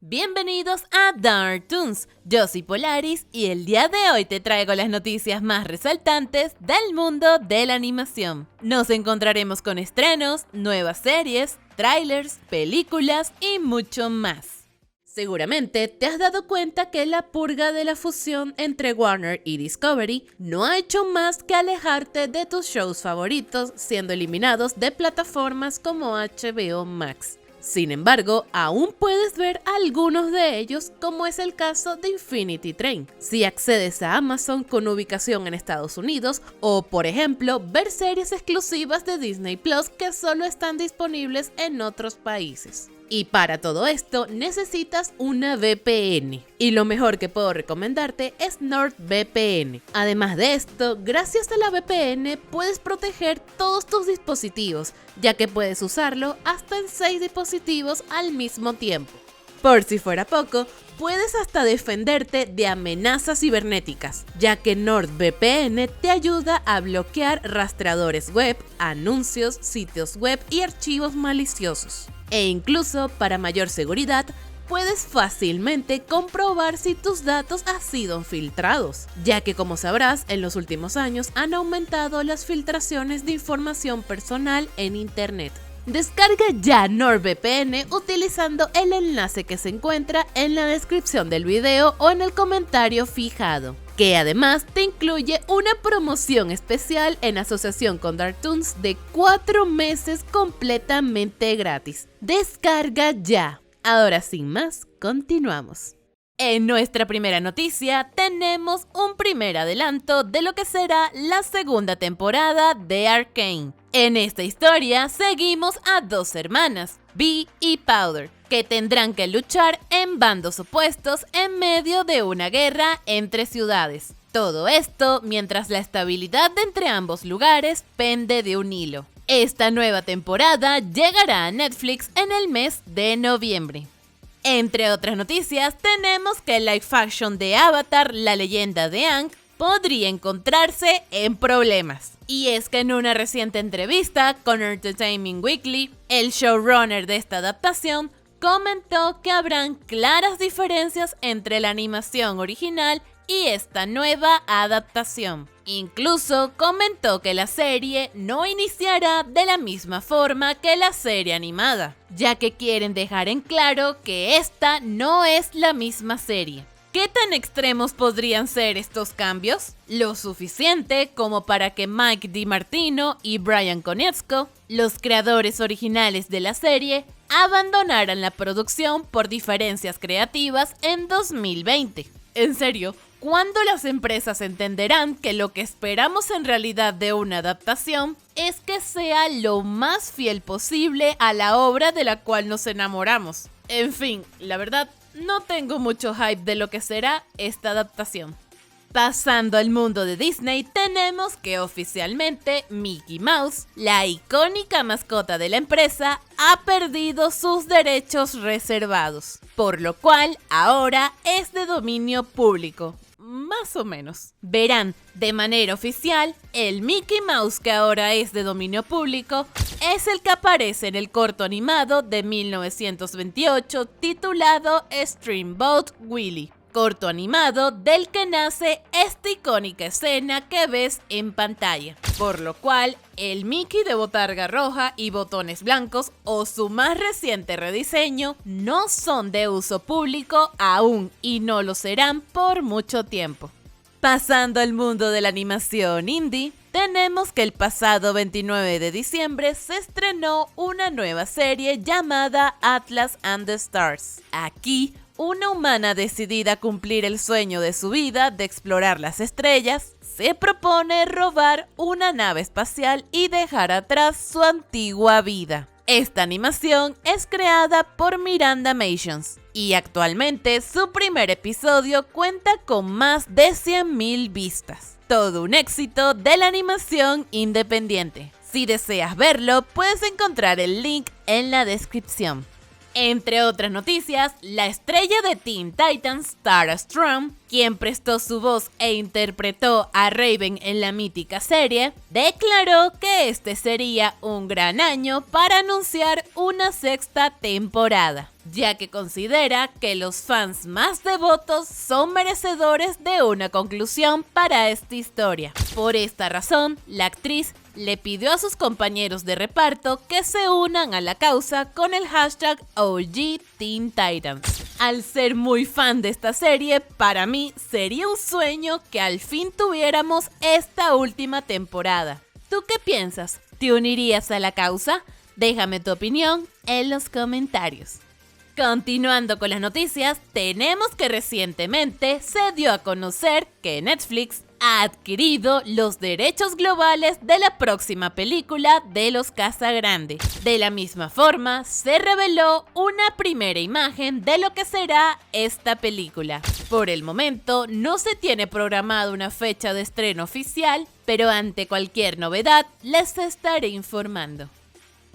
Bienvenidos a Dartoons, yo soy Polaris y el día de hoy te traigo las noticias más resaltantes del mundo de la animación. Nos encontraremos con estrenos, nuevas series, trailers, películas y mucho más. Seguramente te has dado cuenta que la purga de la fusión entre Warner y Discovery no ha hecho más que alejarte de tus shows favoritos, siendo eliminados de plataformas como HBO Max. Sin embargo, aún puedes ver algunos de ellos, como es el caso de Infinity Train, si accedes a Amazon con ubicación en Estados Unidos, o por ejemplo, ver series exclusivas de Disney Plus que solo están disponibles en otros países. Y para todo esto necesitas una VPN. Y lo mejor que puedo recomendarte es NordVPN. Además de esto, gracias a la VPN puedes proteger todos tus dispositivos, ya que puedes usarlo hasta en 6 dispositivos al mismo tiempo. Por si fuera poco, puedes hasta defenderte de amenazas cibernéticas, ya que NordVPN te ayuda a bloquear rastreadores web, anuncios, sitios web y archivos maliciosos. E incluso, para mayor seguridad, puedes fácilmente comprobar si tus datos han sido filtrados, ya que como sabrás, en los últimos años han aumentado las filtraciones de información personal en Internet. Descarga ya NordVPN utilizando el enlace que se encuentra en la descripción del video o en el comentario fijado, que además te incluye una promoción especial en asociación con Dartoons de 4 meses completamente gratis. Descarga ya. Ahora sin más, continuamos. En nuestra primera noticia tenemos un primer adelanto de lo que será la segunda temporada de Arcane. En esta historia seguimos a dos hermanas, Bee y Powder, que tendrán que luchar en bandos opuestos en medio de una guerra entre ciudades. Todo esto mientras la estabilidad de entre ambos lugares pende de un hilo. Esta nueva temporada llegará a Netflix en el mes de noviembre. Entre otras noticias, tenemos que el live action de Avatar, la leyenda de Aang, podría encontrarse en problemas. Y es que en una reciente entrevista con Entertainment Weekly, el showrunner de esta adaptación comentó que habrán claras diferencias entre la animación original y esta nueva adaptación. Incluso comentó que la serie no iniciará de la misma forma que la serie animada, ya que quieren dejar en claro que esta no es la misma serie. ¿Qué tan extremos podrían ser estos cambios? Lo suficiente como para que Mike DiMartino y Bryan Konietzko, los creadores originales de la serie, abandonaran la producción por diferencias creativas en 2020. En serio, ¿cuándo las empresas entenderán que lo que esperamos en realidad de una adaptación es que sea lo más fiel posible a la obra de la cual nos enamoramos? En fin, la verdad, no tengo mucho hype de lo que será esta adaptación. Pasando al mundo de Disney, tenemos que oficialmente Mickey Mouse, la icónica mascota de la empresa, ha perdido sus derechos reservados, por lo cual ahora es de dominio público. Más o menos. Verán de manera oficial, el Mickey Mouse que ahora es de dominio público es el que aparece en el corto animado de 1928 titulado Steamboat Willie. Corto animado del que nace esta icónica escena que ves en pantalla, por lo cual el Mickey de botarga roja y botones blancos o su más reciente rediseño no son de uso público aún y no lo serán por mucho tiempo. Pasando al mundo de la animación indie, tenemos que el pasado 29 de diciembre se estrenó una nueva serie llamada Atlas and the Stars. Aquí, una humana decidida a cumplir el sueño de su vida de explorar las estrellas, se propone robar una nave espacial y dejar atrás su antigua vida. Esta animación es creada por Miranda Mations y actualmente su primer episodio cuenta con más de 100,000 vistas. Todo un éxito de la animación independiente. Si deseas verlo, puedes encontrar el link en la descripción. Entre otras noticias, la estrella de Teen Titans, Tara Strong, quien prestó su voz e interpretó a Raven en la mítica serie, declaró que este sería un gran año para anunciar una sexta temporada, ya que considera que los fans más devotos son merecedores de una conclusión para esta historia. Por esta razón, la actriz le pidió a sus compañeros de reparto que se unan a la causa con el hashtag OG Teen Titans. Al ser muy fan de esta serie, para mí sería un sueño que al fin tuviéramos esta última temporada. ¿Tú qué piensas? ¿Te unirías a la causa? Déjame tu opinión en los comentarios. Continuando con las noticias, tenemos que recientemente se dio a conocer que Netflix ha adquirido los derechos globales de la próxima película de los Casagrande. De la misma forma, se reveló una primera imagen de lo que será esta película. Por el momento, no se tiene programada una fecha de estreno oficial, pero ante cualquier novedad, les estaré informando.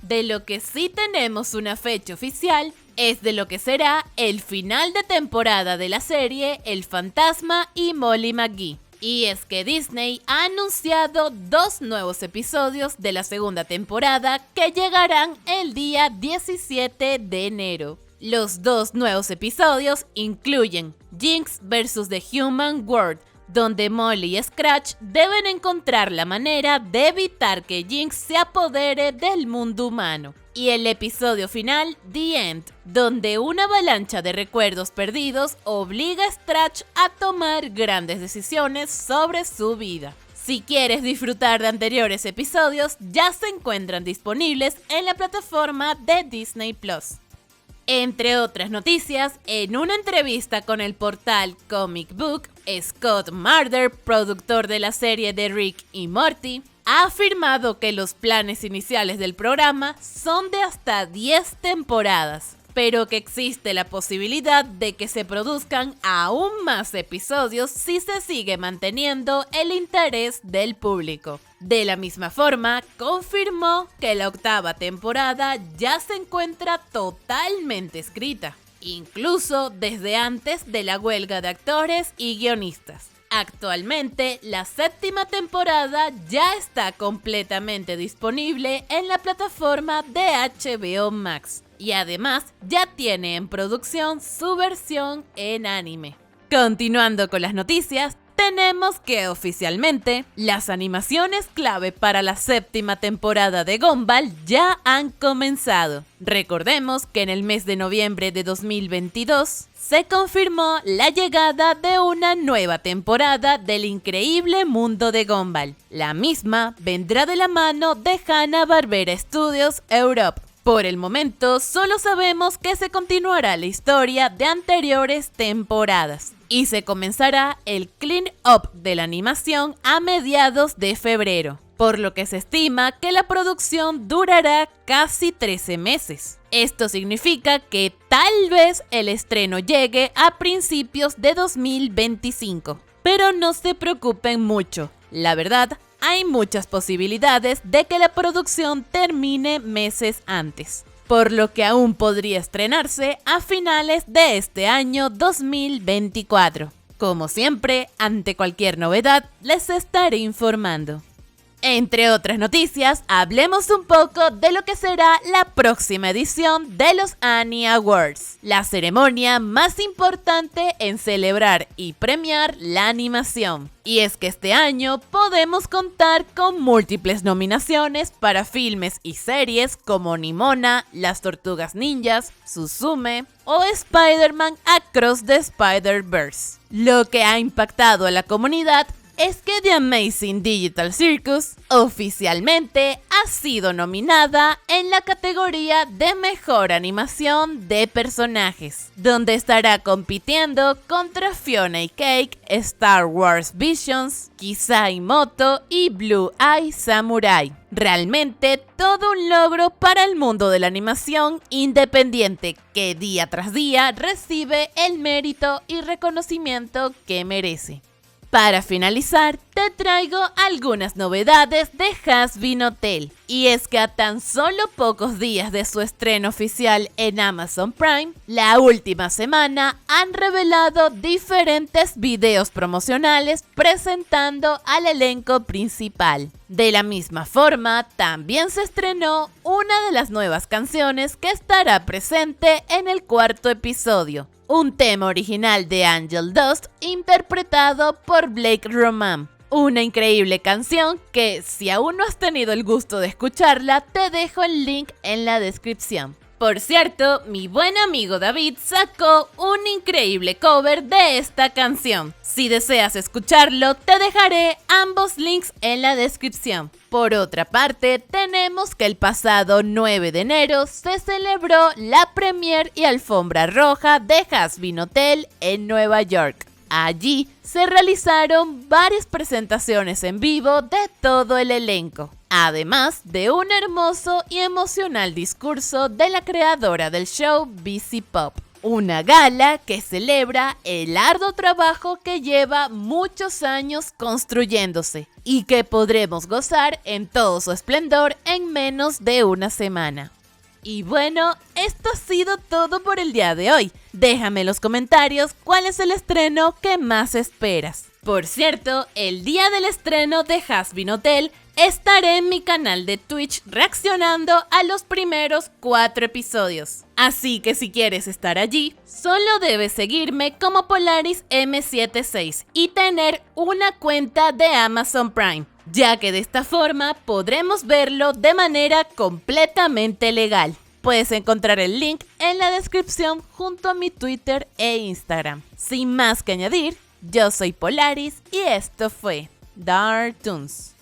De lo que sí tenemos una fecha oficial es de lo que será el final de temporada de la serie El Fantasma y Molly McGee. Y es que Disney ha anunciado 2 nuevos episodios de la segunda temporada que llegarán el día 17 de enero. Los 2 nuevos episodios incluyen Jinx vs. The Human World, donde Molly y Scratch deben encontrar la manera de evitar que Jinx se apodere del mundo humano. Y el episodio final, The End, donde una avalancha de recuerdos perdidos obliga a Scratch a tomar grandes decisiones sobre su vida. Si quieres disfrutar de anteriores episodios, ya se encuentran disponibles en la plataforma de Disney Plus. Entre otras noticias, en una entrevista con el portal Comic Book, Scott Marder, productor de la serie de Rick y Morty, ha afirmado que los planes iniciales del programa son de hasta 10 temporadas, pero que existe la posibilidad de que se produzcan aún más episodios si se sigue manteniendo el interés del público. De la misma forma, confirmó que la 8ª temporada ya se encuentra totalmente escrita, incluso desde antes de la huelga de actores y guionistas. Actualmente, la 7ª temporada ya está completamente disponible en la plataforma de HBO Max y además ya tiene en producción su versión en anime. Continuando con las noticias, tenemos que oficialmente las animaciones clave para la 7ª temporada de Gumball ya han comenzado. Recordemos que en el mes de noviembre de 2022 se confirmó la llegada de una nueva temporada del increíble mundo de Gumball. La misma vendrá de la mano de Hanna-Barbera Studios Europe. Por el momento, solo sabemos que se continuará la historia de anteriores temporadas y se comenzará el clean-up de la animación a mediados de febrero, por lo que se estima que la producción durará casi 13 meses. Esto significa que tal vez el estreno llegue a principios de 2025, pero no se preocupen mucho, la verdad, hay muchas posibilidades de que la producción termine meses antes, por lo que aún podría estrenarse a finales de este año 2024. Como siempre, ante cualquier novedad, les estaré informando. Entre otras noticias, hablemos un poco de lo que será la próxima edición de los Annie Awards, la ceremonia más importante en celebrar y premiar la animación. Y es que este año podemos contar con múltiples nominaciones para filmes y series como Nimona, Las Tortugas Ninjas, Suzume o Spider-Man Across the Spider-Verse. Lo que ha impactado a la comunidad es que The Amazing Digital Circus oficialmente ha sido nominada en la categoría de Mejor Animación de Personajes, donde estará compitiendo contra Fiona y Cake, Star Wars Visions, Kisai Moto y Blue Eye Samurai. Realmente todo un logro para el mundo de la animación independiente que día tras día recibe el mérito y reconocimiento que merece. Para finalizar, te traigo algunas novedades de Hazbin Hotel. Y es que a tan solo pocos días de su estreno oficial en Amazon Prime, la última semana han revelado diferentes videos promocionales presentando al elenco principal. De la misma forma, también se estrenó una de las nuevas canciones que estará presente en el cuarto episodio. Un tema original de Angel Dust interpretado por Blake Roman. Una increíble canción que, si aún no has tenido el gusto de escucharla, te dejo el link en la descripción. Por cierto, mi buen amigo David sacó un increíble cover de esta canción. Si deseas escucharlo, te dejaré ambos links en la descripción. Por otra parte, tenemos que el pasado 9 de enero se celebró la premiere y alfombra roja de Hazbin Hotel en Nueva York. Allí se realizaron varias presentaciones en vivo de todo el elenco, además de un hermoso y emocional discurso de la creadora del show, BC Pop. Una gala que celebra el arduo trabajo que lleva muchos años construyéndose y que podremos gozar en todo su esplendor en menos de una semana. Y bueno, esto ha sido todo por el día de hoy. Déjame en los comentarios cuál es el estreno que más esperas. Por cierto, el día del estreno de Hazbin Hotel estaré en mi canal de Twitch reaccionando a los primeros 4 episodios. Así que si quieres estar allí, solo debes seguirme como PolarisM76 y tener una cuenta de Amazon Prime, ya que de esta forma podremos verlo de manera completamente legal. Puedes encontrar el link en la descripción junto a mi Twitter e Instagram. Sin más que añadir, yo soy Polaris y esto fue Dark Toons.